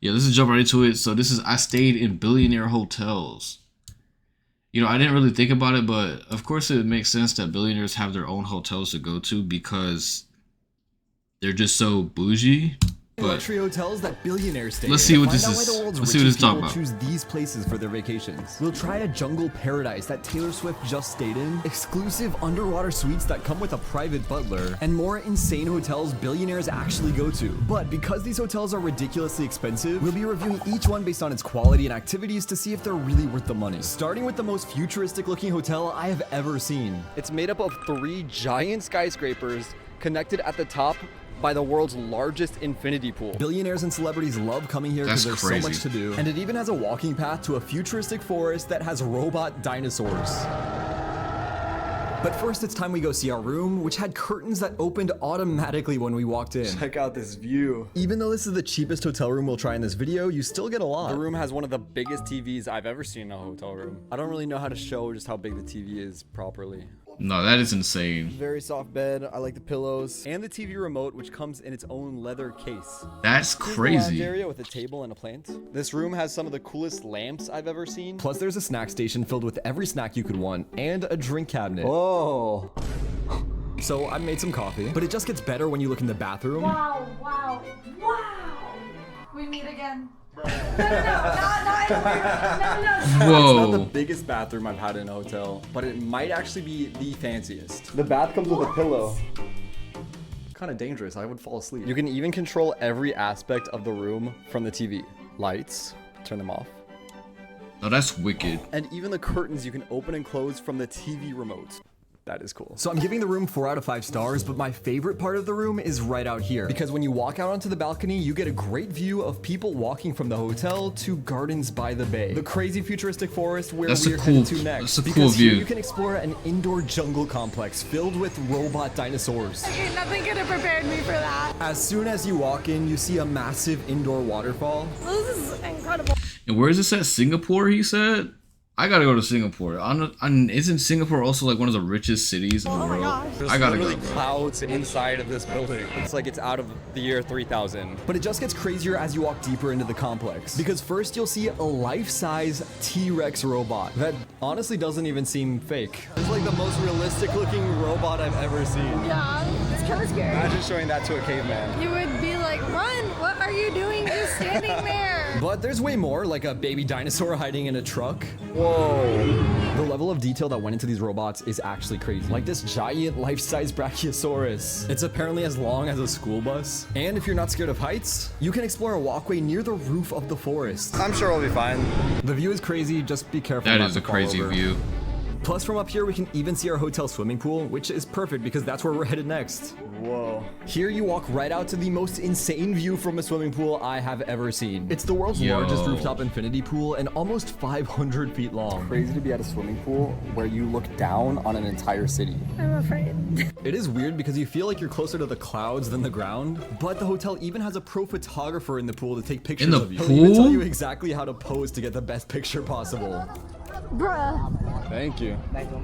Yeah, let's just jump right into it. So this is I stayed in billionaire hotels. You know, I didn't really think about it, but of course it makes sense that billionaires have their own hotels to go to because they're just so bougie. But Luxury hotels that billionaires stay let's in. see what To this find out why is. the world's Let's see what this richest is talking people about. choose these places for their vacations. We'll try a jungle paradise that Taylor Swift just stayed in, exclusive underwater suites that come with a private butler, and more insane hotels billionaires actually go to. But because these hotels are ridiculously expensive, we'll be reviewing each one based on its quality and activities to see if they're really worth the money. Starting with the most futuristic looking hotel I have ever seen. It's made up of 3 giant skyscrapers connected at the top by the world's largest infinity pool. Billionaires and celebrities love coming here because That's there's so crazy. much to do. And it even has a walking path to a futuristic forest that has robot dinosaurs. But first, it's time we go see our room, which had curtains that opened automatically when we walked in. Check out this view. Even though this is the cheapest hotel room we'll try in this video, you still get a lot. The room has one of the biggest TVs I've ever seen in a hotel room. I don't really know how to show just how big the TV is properly. No, that is insane. Very soft bed. I like the pillows. And the TV remote, which comes in its own leather case. That's Here's the lounge crazy. area with a table and a plant. This room has some of the coolest lamps I've ever seen. Plus, there's a snack station filled with every snack you could want, and a drink cabinet. Oh. So I made some coffee, but it just gets better when you look in the bathroom. Wow, wow, wow. We meet again. No, not no. Not the Whoa. biggest bathroom I've had in a hotel, but it might actually be the fanciest. The bath comes with a pillow. Kind of dangerous. I would fall asleep. You can even control every aspect of the room from the TV. Lights, turn them off. No, that's wicked. And even the curtains you can open and close from the TV remote. That is cool. So I'm giving the room 4 out of 5 stars, but my favorite part of the room is right out here. Because when you walk out onto the balcony, you get a great view of people walking from the hotel to gardens by the bay. The crazy futuristic forest where That's we a are cool- headed to next. that's a cool Because here view. you can explore an indoor jungle complex filled with robot dinosaurs. Okay, nothing could have prepared me for that. As soon as you walk in, you see a massive indoor waterfall. This is incredible. And where is this at? Singapore, he said? I gotta go to Singapore. Isn't Singapore also like one of the richest cities in the world? There's I gotta go, literally bro. clouds inside of this building. It's like it's out of the year 3000. But it just gets crazier as you walk deeper into the complex. Because first you'll see a life-size T-Rex robot that honestly doesn't even seem fake. It's like the most realistic looking robot I've ever seen. Yeah, it's kind of scary. Imagine showing that to a caveman. You would be like, run, what are you doing just standing there? But there's way more, like a baby dinosaur hiding in a truck. Whoa. The level of detail that went into these robots is actually crazy. Like this giant life-size Brachiosaurus. It's apparently as long as a school bus. And if you're not scared of heights, you can explore a walkway near the roof of the forest. I'm sure we'll be fine. The view is crazy, just be careful That not is to a fall crazy over. view. Plus from up here, we can even see our hotel swimming pool, which is perfect because that's where we're headed next. Whoa. Here you walk right out to the most insane view from a swimming pool I have ever seen. It's the world's Yo. largest rooftop infinity pool and almost 500 feet long. Crazy to be at a swimming pool where you look down on an entire city. I'm afraid. It is weird because you feel like you're closer to the clouds than the ground, but the hotel even has a pro photographer in the pool to take pictures In the of you. He'll even tell pool? you exactly how to pose to get the best picture possible. Bruh. Thank you. Thank you.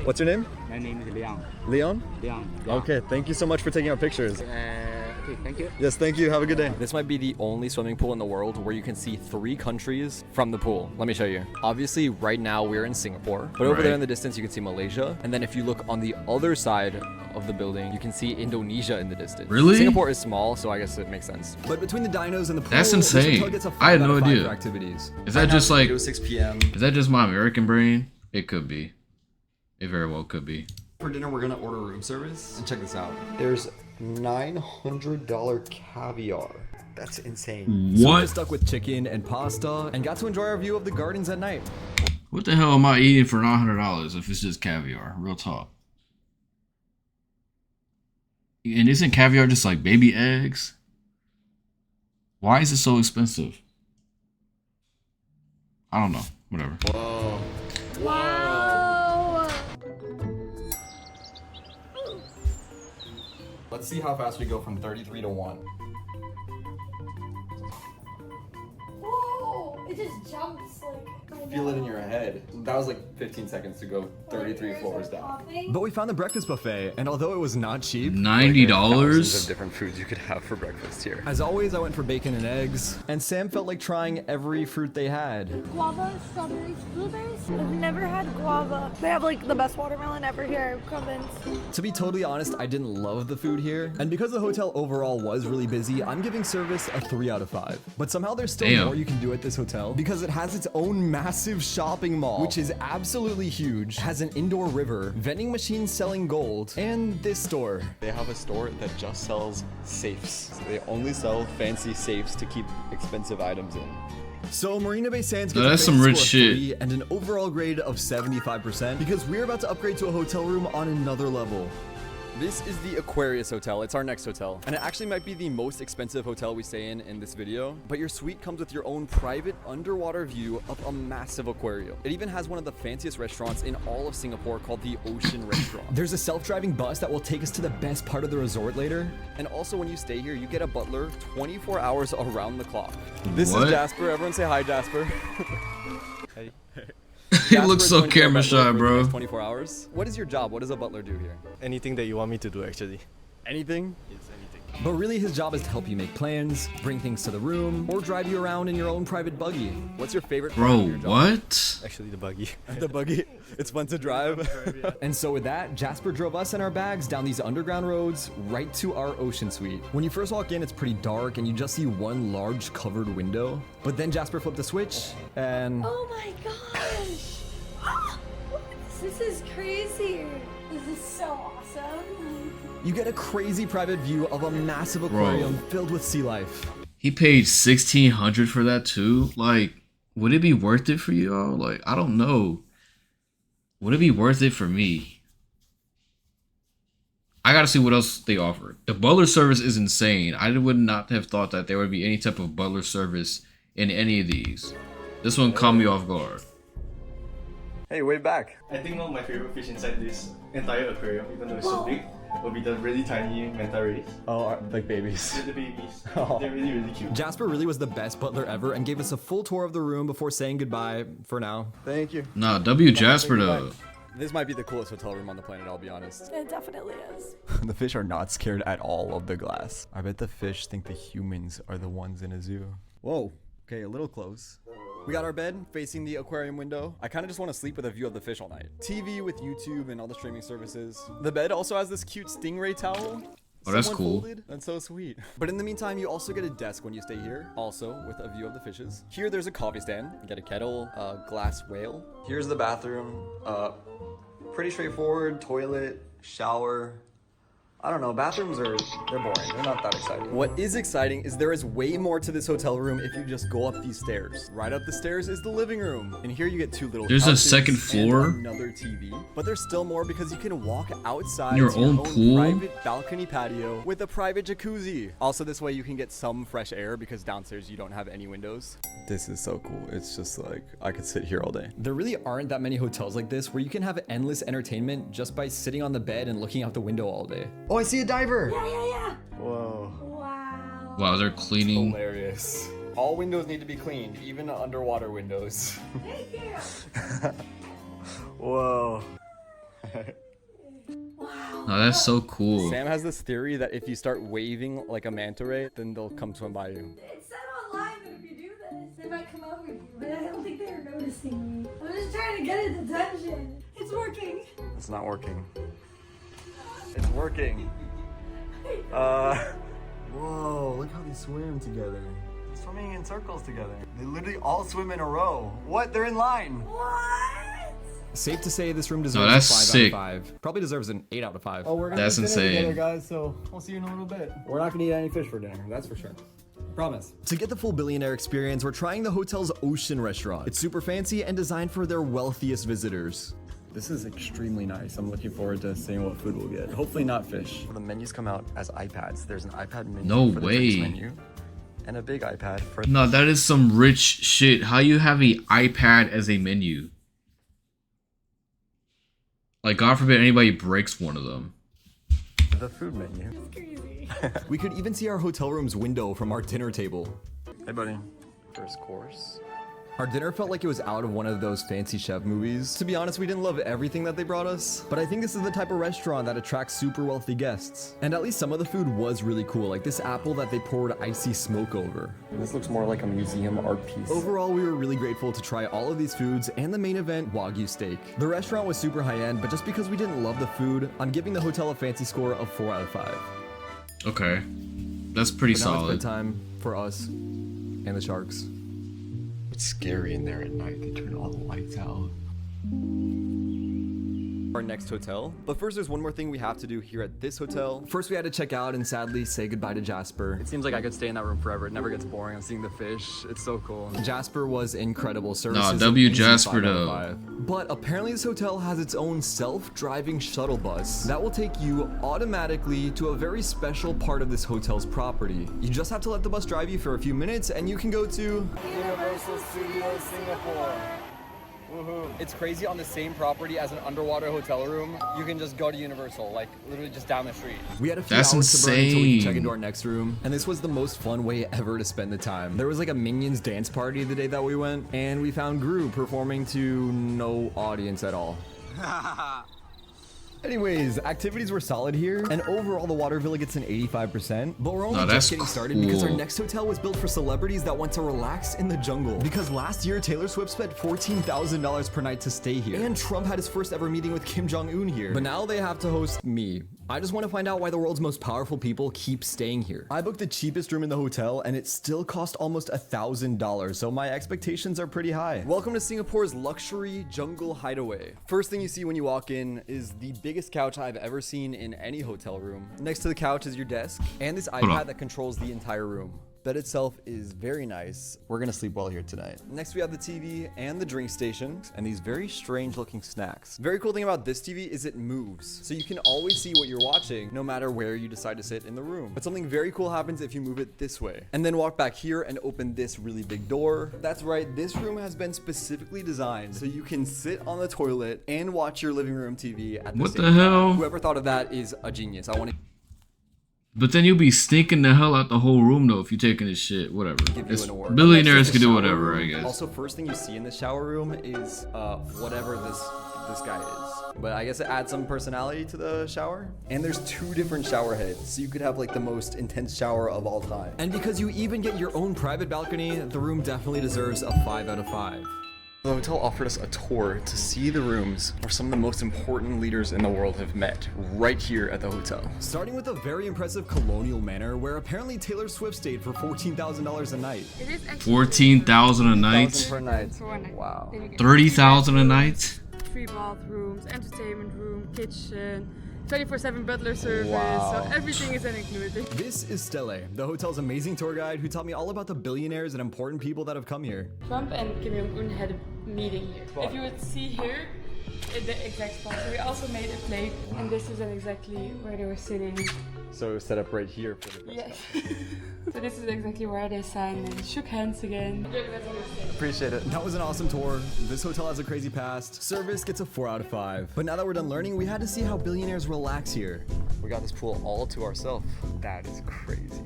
What's your name? My name is Liang. Leon? Liang. Okay, thank you so much for taking our pictures. Okay, thank you. Yes, thank you. Have a good day. This might be the only swimming pool in the world where you can see 3 countries from the pool. Let me show you. Obviously, right now we're in Singapore, but over Right. there in the distance you can see Malaysia. And then if you look on the other side of the building, you can see Indonesia in the distance. Really? Singapore is small, so I guess it makes sense. But between the dinos and the pool, That's this insane. hotel gets a I had 5 out no of 5 idea. for activities. Is that just like, It was 6 p.m. is that just my American brain? It could be. It very well could be. For dinner, we're gonna order room service. And check this out. There's $900 caviar. That's insane. So we're What? just stuck with chicken and pasta and got to enjoy our view of the gardens at night. What the hell am I eating for $900 if it's just caviar? Real talk. And isn't caviar just like baby eggs? Why is it so expensive? I don't know. Whatever. Wow. Let's see how fast we go from 33 to 1. Whoa. It just jumps like. feel it in your head. That was like 15 seconds to go 33 floors down. But we found the breakfast buffet, and although it was not cheap, Thousands $90. of different foods you could have for breakfast here. as always, I went for bacon and eggs, and Sam felt like trying every fruit they had. Guava, strawberries, blueberries. I've never had guava. They have like the best watermelon ever here, Covens. To be totally honest, I didn't love the food here, and because the hotel overall was really busy, I'm giving service a 3 out of 5. But somehow there's still Damn. more you can do at this hotel because it has its own massive shopping mall, which is absolutely huge, has an indoor river, vending machines selling gold, and this store. They have a store that just sells safes. So they only sell fancy safes to keep expensive items in. So Marina Bay Sands No, gets that's a some base rich score of shit. 3 and an overall grade of 75% because we're about to upgrade to a hotel room on another level. This is the Aquarius Hotel. It's our next hotel. And it actually might be the most expensive hotel we stay in this video. But your suite comes with your own private underwater view of a massive aquarium. It even has one of the fanciest restaurants in all of Singapore called the Ocean Restaurant. There's a self-driving bus that will take us to the best part of the resort later. And also when you stay here, you get a butler 24 hours around the clock. This What? is Jasper. Everyone say hi, Jasper. Hey. He looks Jasper is so going to be our camera butler shy, for the bro. next 24 hours. What is your job? What does a butler do here? Anything that you want me to do, actually. Anything? Yes, anything. But really his job is to help you make plans, bring things to the room, or drive you around in your own private buggy. What's your favorite part Bro, of your job? what? Actually, the buggy. The buggy. It's fun to drive. And so with that, Jasper drove us and our bags down these underground roads right to our ocean suite. When you first walk in, it's pretty dark and you just see one large covered window. But then Jasper flipped the switch and Oh my gosh. Ah, this is crazy. This is so awesome. you get a crazy private view of a massive aquarium filled with sea life. He paid $1,600 for that too. Like, would it be worth it for y'all? Like, I don't know. Would it be worth it for me? I gotta see what else they offer. The butler service is insane. I would not have thought that there would be any type of butler service in any of these. This one caught me off guard. Hey, way back. I think one of my favorite fish inside this entire aquarium, even though it's so big, will be the really tiny manta rays. Oh, like babies. The babies. Oh. They're really, really cute. Jasper really was the best butler ever and gave us a full tour of the room before saying goodbye for now. Thank you. Nah, W Jasper though. This might be the coolest hotel room on the planet, I'll be honest. It definitely is. The fish are not scared at all of the glass. I bet the fish think the humans are the ones in a zoo. Whoa. Okay, a little close. We got our bed facing the aquarium window. I kind of just want to sleep with a view of the fish all night. TV with YouTube and all the streaming services. The bed also has this cute stingray towel. Oh, that's Someone cool. folded. That's so sweet. But in the meantime, you also get a desk when you stay here, also with a view of the fishes. Here, there's a coffee stand. You get a kettle, a glass whale. Here's the bathroom. Pretty straightforward. Toilet, shower. I don't know, bathrooms they're boring. They're not that exciting. What is exciting is there is way more to this hotel room if you just go up these stairs. Right up the stairs is the living room. And here you get two little There's a couches second and floor? another TV. But there's still more because you can walk outside Your to own pool? private balcony patio with a private jacuzzi. Also this way you can get some fresh air because downstairs you don't have any windows. This is so cool. It's just like I could sit here all day. There really aren't that many hotels like this where you can have endless entertainment just by sitting on the bed and looking out the window all day. Oh, I see a diver. Yeah. Whoa. Wow. Wow, they're cleaning. Hilarious. All windows need to be cleaned, even underwater windows. Thank you. Whoa. Wow. Oh, that's so cool. Sam has this theory that if you start waving like a manta ray, then they'll come swim by you. It said online that if you do this, they might come over you, but I don't think they're noticing me. I'm just trying to get its attention. It's working. It's not working. It's working. Whoa, look how they swim together. They're swimming in circles together. They literally all swim in a row. What? They're in line. What? Safe to say this room deserves that's a 5 sick. out of 5. Probably deserves an 8 out of 5. We're gonna That's eat dinner insane. together, guys, so we'll see you in a little bit. We're not gonna eat any fish for dinner, that's for sure. Promise. To get the full billionaire experience, we're trying the hotel's ocean restaurant. It's super fancy and designed for their wealthiest visitors. This is extremely nice. I'm looking forward to seeing what food we'll get. Hopefully not fish. The menus come out as iPads. There's an iPad menu No for the drinks way. menu and a big iPad for No, that is some rich shit. How you have a iPad as a menu? Like, God forbid anybody breaks one of them. the food menu. Crazy. We could even see our hotel room's window from our dinner table. Hey, buddy. First course. Our dinner felt like it was out of one of those fancy chef movies. To be honest, we didn't love everything that they brought us, but I think this is the type of restaurant that attracts super wealthy guests. And at least some of the food was really cool, like this apple that they poured icy smoke over. This looks more like a museum art piece. Overall, we were really grateful to try all of these foods and the main event, Wagyu steak. The restaurant was super high-end, but just because we didn't love the food, I'm giving the hotel a fancy score of 4 out of 5. Okay. That's pretty But now it's solid. bedtime for us and the sharks. It's scary in there at night. They turn all the lights out. Our next hotel. But first, there's one more thing we have to do here at this hotel. First, we had to check out and sadly say goodbye to Jasper. It seems like I could stay in that room forever. It never gets boring. I'm seeing the fish. It's so cool. Jasper was incredible. Service Nah, is W an easy Jasper 5 out of though. 5. But apparently this hotel has its own self-driving shuttle bus that will take you automatically to a very special part of this hotel's property. You just have to let the bus drive you for a few minutes and you can go to Universal Studios Singapore. It's crazy, on the same property as an underwater hotel room, you can just go to Universal, like literally just down the street. We had a few That's hours to burn until we could check insane. into our next room, and this was the most fun way ever to spend the time. There was like a Minions dance party the day that we went, and we found Gru performing to no audience at all. Anyways, activities were solid here, and overall the water villa gets an 85%, but we're only Oh, that's just getting started because our cool. next hotel was built for celebrities that want to relax in the jungle. Because last year, Taylor Swift spent $14,000 per night to stay here, and Trump had his first ever meeting with Kim Jong-un here. But now they have to host me. I just want to find out why the world's most powerful people keep staying here. I booked the cheapest room in the hotel, and it still cost almost $1,000, so my expectations are pretty high. Welcome to Singapore's luxury jungle hideaway. First thing you see when you walk in is the biggest couch I've ever seen in any hotel room. Next to the couch is your desk, and this iPad on. that controls the entire room. Bed itself is very nice. We're gonna sleep well here tonight. Next we have the TV and the drink station and these very strange looking snacks. Very cool thing about this TV is it moves. So you can always see what you're watching no matter where you decide to sit in the room. But something very cool happens if you move it this way. And then walk back here and open this really big door. That's right, this room has been specifically designed so you can sit on the toilet and watch your living room TV at the What same the time. hell? Whoever thought of that is a genius. I want to But then you'll be stinking the hell out the whole room though if you're taking this shit. Whatever. give you It's- an award. billionaires Next can is the do shower whatever, room. I guess. Also, first thing you see in the shower room is whatever this guy is. But I guess it adds some personality to the shower. And there's 2 different shower heads, so you could have like the most intense shower of all time. And because you even get your own private balcony, the room definitely deserves a 5 out of 5. The hotel offered us a tour to see the rooms where some of the most important leaders in the world have met, right here at the hotel. Starting with a very impressive colonial manor where apparently Taylor Swift stayed for $14,000 a night. It is actually 14,000 a night. Per night. for 1 night. Wow. Then you get 30,000 a night. 3 bathrooms, entertainment room, kitchen, 24/7 butler service. Wow. So everything is included. This is Stelle, the hotel's amazing tour guide who taught me all about the billionaires and important people that have come here. Trump and Kim Jong-un had a meeting here. If you would see here, the exact spot. So we also made a plate, and this is exactly where they were sitting. So set up right here for the press Yes. So this is exactly where they signed and shook hands again. Appreciate it. That was an awesome tour. This hotel has a crazy past. Service gets a 4 out of 5. But now that we're done learning, we had to see how billionaires relax here. We got this pool all to ourselves. That is crazy.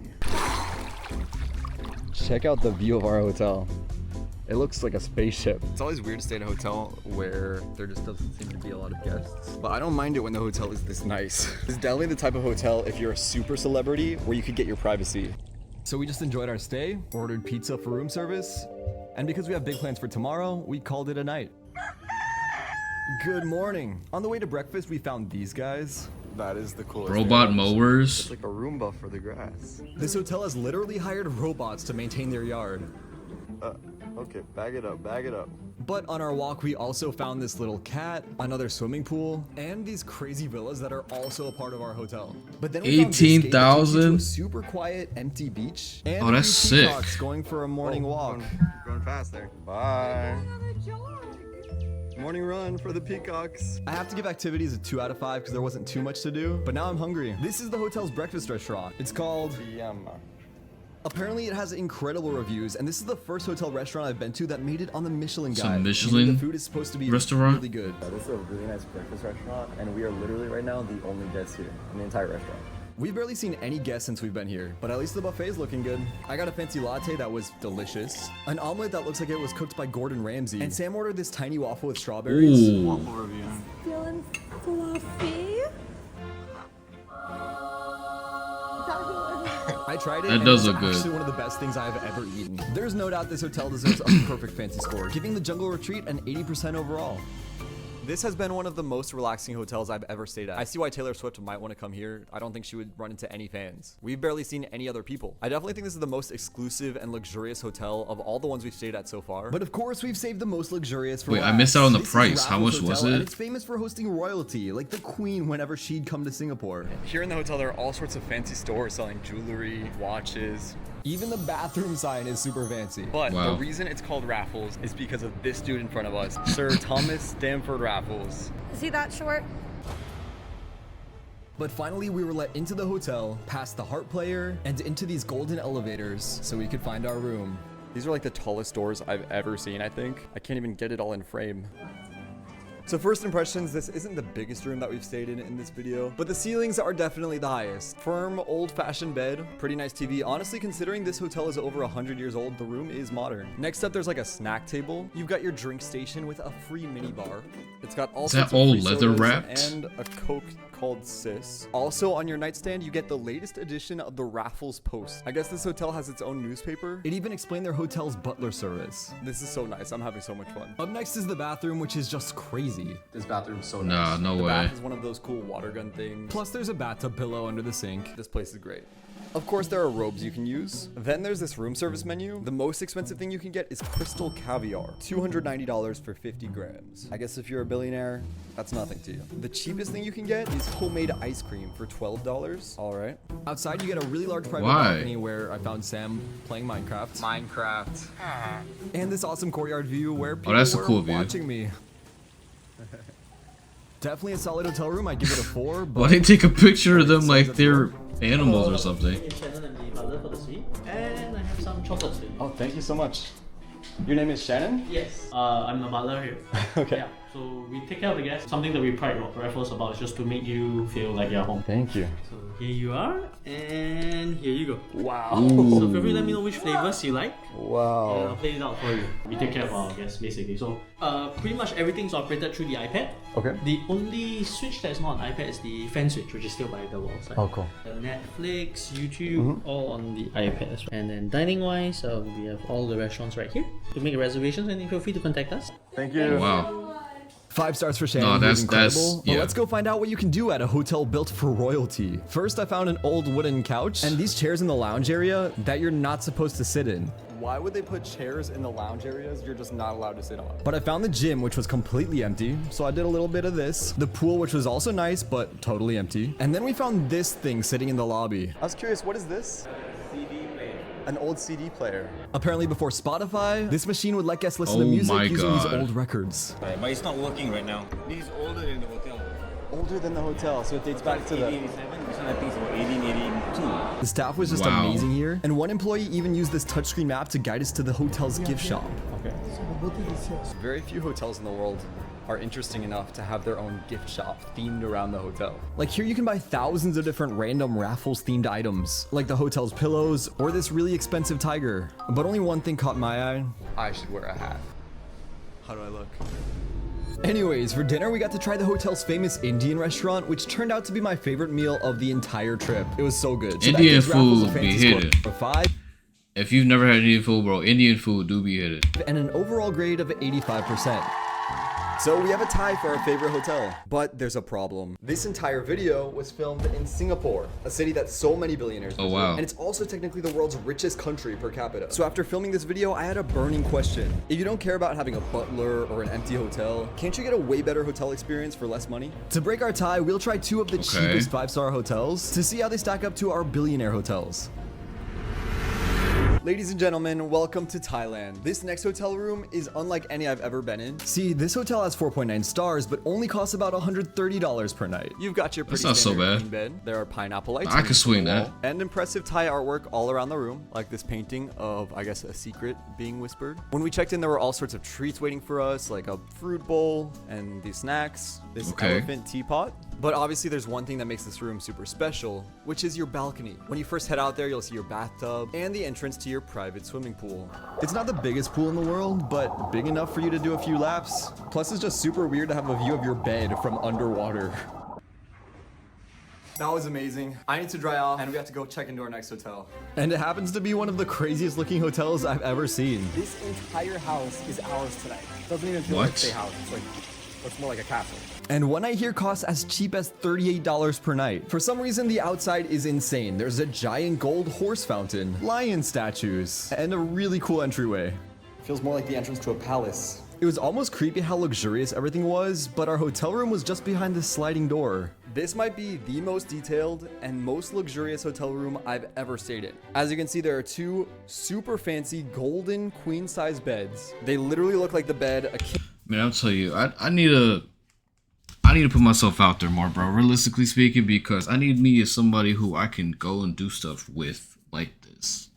Check out the view of our hotel. It looks like a spaceship. It's always weird to stay in a hotel where there just doesn't seem to be a lot of guests. But I don't mind it when the hotel is this nice. It's definitely the type of hotel if you're a super celebrity where you could get your privacy. So we just enjoyed our stay, ordered pizza for room service, and because we have big plans for tomorrow, we called it a night. Good morning. On the way to breakfast, we found these guys. That is the coolest. Robot mowers. It's like a Roomba for the grass. This hotel has literally hired robots to maintain their yard. Okay, bag it up, bag it up. But on our walk, we also found this little cat, another swimming pool, and these crazy villas that are also a part of our hotel. But then we found this gate that takes you to 18,000? a super quiet, empty beach, and Oh, a that's few sick. peacocks going for a morning walk. Going fast there. Bye. Morning run for the peacocks. I have to give activities a 2 out of 5 because there wasn't too much to do, but now I'm hungry. This is the hotel's breakfast restaurant. It's called... Yama. Apparently it has incredible reviews, and this is the first hotel restaurant I've been to that made it on the Michelin Some Guide. Michelin meaning the food is supposed to be restaurant? really good. This is a really nice breakfast restaurant, and we are literally right now the only guests here in the entire restaurant. We've barely seen any guests since we've been here, but at least the buffet is looking good. I got a fancy latte that was delicious, an omelet that looks like it was cooked by Gordon Ramsay, and Sam ordered this tiny waffle with strawberries. Ooh. Feeling fluffy. I tried it, That and does it was look good. actually one of the best things I have ever eaten. There's no doubt this hotel deserves a perfect fancy score, giving the Jungle Retreat an 80% overall. This has been one of the most relaxing hotels I've ever stayed at. I see why Taylor Swift might want to come here. I don't think she would run into any fans. We've barely seen any other people. I definitely think this is the most exclusive and luxurious hotel of all the ones we've stayed at so far. But of course, we've saved the most luxurious for Wait, I last. missed out on the This is price. How Raffles much was Hotel, it? And it's famous for hosting royalty, like the Queen whenever she'd come to Singapore. Here in the hotel, there are all sorts of fancy stores selling jewelry, watches. Even the bathroom sign is super fancy. But Wow. the reason it's called Raffles is because of this dude in front of us, Sir Thomas Stamford Raffles. Is he that short? But finally, we were let into the hotel, past the harp player, and into these golden elevators so we could find our room. These are like the tallest doors I've ever seen, I think. I can't even get it all in frame. So first impressions, this isn't the biggest room that we've stayed in this video, but the ceilings are definitely the highest. Firm, old-fashioned bed, pretty nice TV. Honestly, considering this hotel is over 100 years old, the room is modern. Next up, there's like a snack table. You've got your drink station with a free mini bar. It's got all Is sorts that of all free leather sodas wrapped? and a Coke called Sis. Also on your nightstand, you get the latest edition of the Raffles Post. I guess this hotel has its own newspaper. It even explained their hotel's butler service. This is so nice. I'm having so much fun. Up next is the bathroom, which is just crazy. This bathroom's so Nah, nice. no The way. bath is one of those cool water gun things. Plus, there's a bathtub pillow under the sink. This place is great. Of course, there are robes you can use. Then there's this room service menu. The most expensive thing you can get is crystal caviar, $290 for 50 grams. I guess if you're a billionaire, that's nothing to you. The cheapest thing you can get is homemade ice cream for $12. All right. Outside, you get a really large private Why? balcony where I found Sam playing Minecraft. Minecraft. And this awesome courtyard view where people that's a were cool view. watching me. Definitely a solid hotel room. I'd give it a 4, but Why they take a picture of them like they're animals or something? Shannon and the butler for the suite, and I have some chocolates for you. Oh, thank you so much. Your name is Shannon? Yes, I'm the butler here. Okay. Yeah, so we take care of the guests. Something that we pride Raffles about is just to make you feel like you're home. Thank you. So here you are, and here you go. Wow. So feel free to let me know which flavors you like. And I'll Wow. play it out for you. We take care of our guests basically. So pretty much everything's operated through the iPad. Okay. The only switch that's not on iPad is the fan switch, which is still by the wall side. Oh, cool. Netflix, YouTube, all on the iPad as well. And then dining wise, we have all the restaurants right here. To make reservations, and feel free to contact us. Thank you. Wow. 5 stars for Shannon. No, who that's- is incredible. that's- But yeah. let's go find out what you can do at a hotel built for royalty. First, I found an old wooden couch and these chairs in the lounge area that you're not supposed to sit in. Why would they put chairs in the lounge areas you're just not allowed to sit on? But I found the gym, which was completely empty, so I did a little bit of this. The pool, which was also nice, but totally empty. And then we found this thing sitting in the lobby. I was curious, what is this? An old CD player. Apparently before Spotify, this machine would let guests listen to Oh music my using these God. old records. Right, but it's not working right now. This is older than the hotel. Older than the hotel, so it dates back to the... 1887. This one I think is about 1882. The staff was just Wow. amazing here, and one employee even used this touchscreen map to guide us to the hotel's gift shop. Okay. Very few hotels in the world are interesting enough to have their own gift shop themed around the hotel. Like here you can buy thousands of different random Raffles themed items, like the hotel's pillows or this really expensive tiger. But only one thing caught my eye. I should wear a hat. How do I look? Anyways, for dinner we got to try the hotel's famous Indian restaurant, which turned out to be my favorite meal of the entire trip. It was so good. So that Indian gives Raffles a food be fancy score hidden. of 5 If you've never had Indian food, bro, Indian food do be hidden. and an overall grade of 85%. So we have a tie for our favorite hotel, but there's a problem. This entire video was filmed in Singapore, a city that so many billionaires Oh, visit, wow. and it's also technically the world's richest country per capita. So after filming this video, I had a burning question. If you don't care about having a butler or an empty hotel, can't you get a way better hotel experience for less money? To break our tie, we'll try 2 of the cheapest 5-star hotels to see how they stack up to our billionaire hotels. Ladies and gentlemen, welcome to Thailand. This next hotel room is unlike any I've ever been in. See, this hotel has 4.9 stars, but only costs about $130 per night. You've got your pretty That's not so standard bad. queen bed. There are pineapple lights. I on could the swing wall, that. And impressive Thai artwork all around the room, like this painting of, I guess, a secret being whispered. When we checked in, there were all sorts of treats waiting for us, like a fruit bowl and these snacks, this Okay. elephant teapot. But obviously there's one thing that makes this room super special, which is your balcony. When you first head out there, you'll see your bathtub and the entrance to your private swimming pool. It's not the biggest pool in the world, but big enough for you to do a few laps. Plus it's just super weird to have a view of your bed from underwater. That was amazing. I need to dry off and we have to go check into our next hotel. And it happens to be one of the craziest looking hotels I've ever seen. This entire house is ours tonight. Doesn't even feel like a house. It's more like a castle. And one night here costs as cheap as $38 per night. For some reason, the outside is insane. There's a giant gold horse fountain, lion statues, and a really cool entryway. Feels more like the entrance to a palace. It was almost creepy how luxurious everything was, but our hotel room was just behind this sliding door. This might be the most detailed and most luxurious hotel room I've ever stayed in. As you can see, there are two super fancy golden queen-size beds. They literally look like the bed a king. Man, I'll tell you, I need to put myself out there more, bro. Realistically speaking, because I need me as somebody who I can go and do stuff with like this.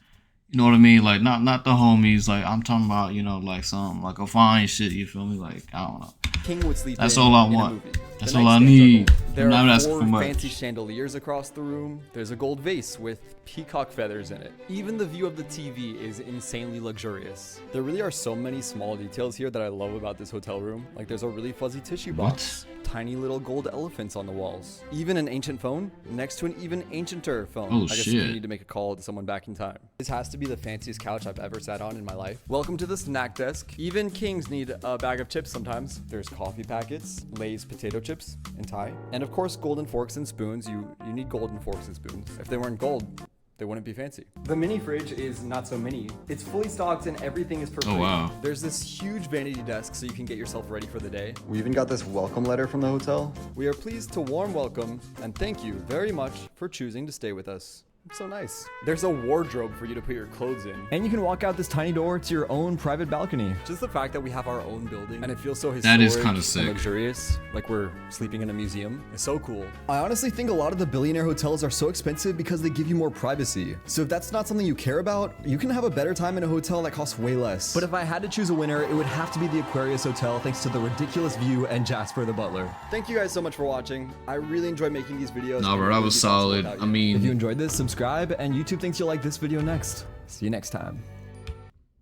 You know what I mean? Like not the homies. Like I'm talking about, you know, like some like a fine shit. You feel me? Like I don't know. King would sleep. That's all I want. That's all I nightstands are need. gold. There I'm not are asking for 4 much. fancy chandeliers across the room. There's a gold vase with peacock feathers in it. Even the view of the TV is insanely luxurious. There really are so many small details here that I love about this hotel room. Like there's a really fuzzy tissue box. Tiny little gold elephants on the walls. Even an ancient phone next to an even ancienter phone. Oh, I guess shit. we need to make a call to someone back in time. This has to be the fanciest couch I've ever sat on in my life. Welcome to the snack desk. Even kings need a bag of chips sometimes. There's coffee packets, Lay's potato chips and Thai. And of course, golden forks and spoons. You need golden forks and spoons. If they weren't gold, they wouldn't be fancy. The mini fridge is not so mini. It's fully stocked and everything is for free. Oh, wow. There's this huge vanity desk so you can get yourself ready for the day. We even got this welcome letter from the hotel. We are pleased to warm welcome and thank you very much for choosing to stay with us. It's so nice. There's a wardrobe for you to put your clothes in. And you can walk out this tiny door to your own private balcony. Just the fact that we have our own building and it feels so historic That is kinda sick. and luxurious, like we're sleeping in a museum. It's so cool. I honestly think a lot of the billionaire hotels are so expensive because they give you more privacy. So if that's not something you care about, you can have a better time in a hotel that costs way less. But if I had to choose a winner, it would have to be the Aquarius Hotel thanks to the ridiculous view and Jasper the butler. Thank you guys so much for watching. I really enjoy making these videos. No, and bro, it that wouldn't was be possible solid. without I you. mean, If you enjoyed this, subscribe, and YouTube thinks you'll like this video next. See you next time.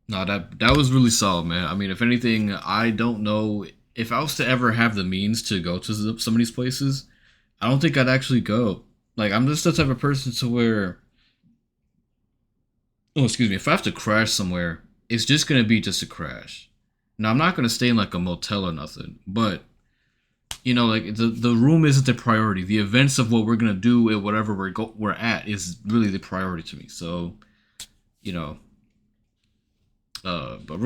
no, that was really solid, man. I mean, if anything, I don't know if I was to ever have the means to go to some of these places. I don't think I'd actually go. Like, I'm just the type of person to where, oh, excuse me, if I have to crash somewhere, it's just gonna be just a crash. Now, I'm not gonna stay in like a motel or nothing, but you know, like the room isn't the priority. The events of what we're gonna do and whatever we're at is really the priority to me. So, you know, but